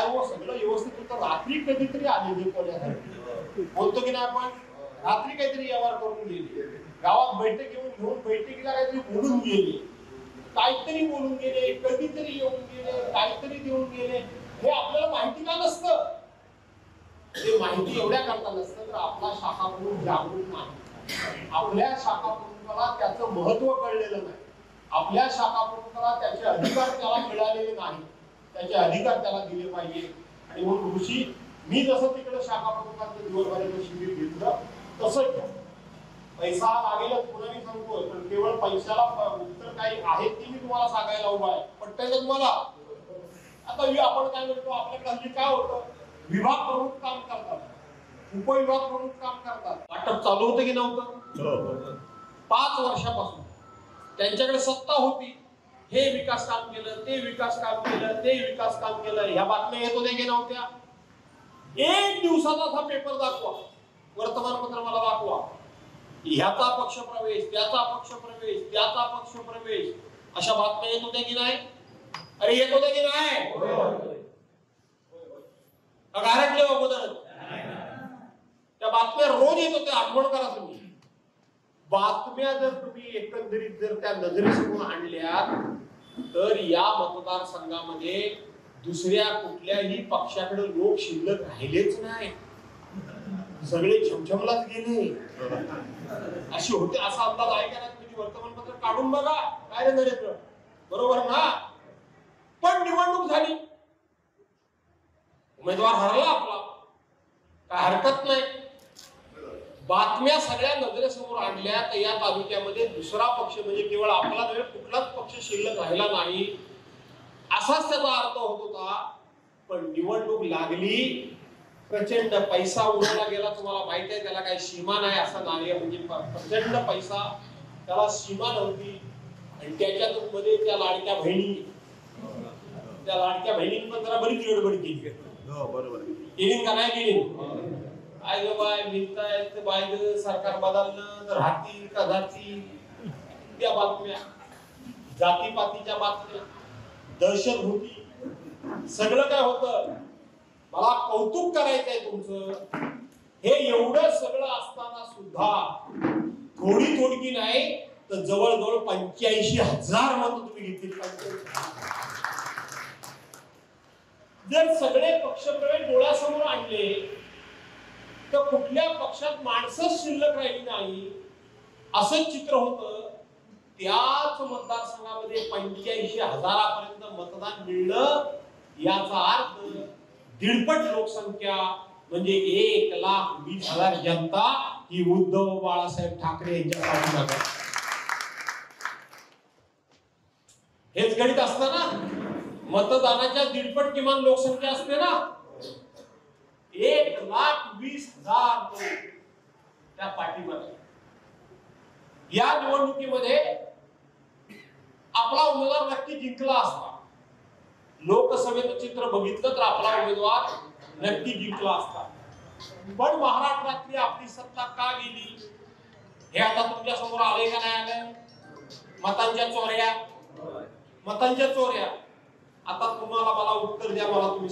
काय हो सगळं व्यवस्थित होतं, रात्री कधीतरी आले कोण्यासाठी बोलतो की नाही आपण, रात्री काहीतरी व्यवहार करून गेले, गावात बैठक घेऊन बैठकीला काहीतरी बोलून गेले, काहीतरी बोलून गेले, कधीतरी येऊन गेले, काहीतरी देऊन गेले, हे आपल्याला माहिती का नसतं? ते माहिती एवढ्या करता नसतं तर आपला शाखा प्रमुख जागरूक नाही, आपल्या शाखा प्रमुखाला त्याचं महत्व कळलेलं नाही, आपल्या शाखा प्रमुखाला त्याचे अधिकार त्याला मिळालेले नाही, त्याचे अधिकार त्याला दिले पाहिजे. आणि म्हणून ऋषी मी जसं तिकडे शाखा प्रमुखांचं दिवसभराचं शिबिर घेतलं तसं पैसा लागेलच पुन्हा मी सांगतोय, पण केवळ पैशाला उत्तर काही आहे ती मी तुम्हाला सांगायला उभा आहे. पटतंय तुम्हाला? आता आपण काय म्हणतो, आपल्याकडे हल्ली काय होतं, विभाग प्रमुख काम करतात, उपविभाग प्रमुख काम करतात, वाटप चालू होतं की नव्हतं? 5 वर्षापासून त्यांच्याकडे सत्ता होती, हे विकास काम केलं, ते विकास काम केलं, ते विकास काम केलं, ह्या बातम्या येत होत्या की नव्हत्या? एक दिवसाचा हा पेपर दाखवा, वर्तमानपत्र मला दाखवा, ह्याचा पक्ष प्रवेश, त्याचा पक्ष प्रवेश, त्याचा पक्ष प्रवेश, अशा बातम्या येत होत्या की नाही? अरे येत होत्या की नाही? घारटले अगोदर त्या बातम्या रोज येत होत्या, आठवण करा तुम्ही. बातम्या जर तुम्ही एकंदरीत जर त्या नजरेसमोर आणल्या तर या मतदारसंघामध्ये दुसऱ्या कुठल्याही पक्षाकडे लोक शिल्लक राहिलेच नाही, सगळे झमझमलाच गेले अशी होते, असा अंदाज आहे का? तुम्ही वर्तमानपत्र काढून बघा, काय रे नरेंद्र, बरोबर ना? पण निवडणूक झाली, उमेदवार हरला आपला, काय हरकत नाही. बातम्या सगळ्या नजरेसमोर आणल्या तर या तालुक्यामध्ये दुसरा पक्ष म्हणजे केवळ आपला नव्हे कुठलाच पक्ष शिल्लक राहिला नाही असाच त्याचा अर्थ होत होता. पण निवडणूक लागली, प्रचंड पैसा उडवला गेला, तुम्हाला माहित आहे, त्याला काही सीमा नाही असा नारे, म्हणजे प्रचंड पैसा, त्याला सीमा नव्हती. आणि त्याच्यातून मध्ये त्या लाडक्या बहिणींनी पण जरा बरीच गडबड केली. बरोबर केली का नाही केली? आई ग बाय मिळतायत बाय, सरकार बदललं तर राहतील का जातील, त्या बातम्या, जातीपातीच्या बातम्या, दहशत होती, सगळं काय होतं. मला कौतुक करायचंय तुमचं, हे एवढं सगळं असताना सुद्धा थोडी नाही तर जवळजवळ 85,000 मत तुम्ही घेतली. जर सगळे पक्षप्रवेश डोळ्यासमोर आणले तर कुठल्या पक्षात माणसंच शिल्लक राहिली नाही असंच चित्र होतं. त्याच मतदारसंघामध्ये 85,000 मतदान मिळणं याचा अर्थ 1.5 लोकसंख्या म्हणजे 1,20,000 जनता ही उद्धव बाळासाहेब ठाकरे यांच्या पाठीमागे. हेच गणित असतं ना, मतदानाच्या 1.5 किमान लोकसंख्या असते ना, 1,20,000 त्या पाठीमागे. या निवडणुकीमध्ये आपला उमेदवार नक्की जिंकला असता, लोकसभेचं चित्र बघितलं तर आपला उमेदवार नक्की जिंकला असता. पण महाराष्ट्रातली आपली सत्ता का गेली हे आता तुमच्या समोर आलंय का नाही आलंय? मतांच्या चोऱ्या. आता तुम्हाला मला उत्तर द्या, मला तुम्ही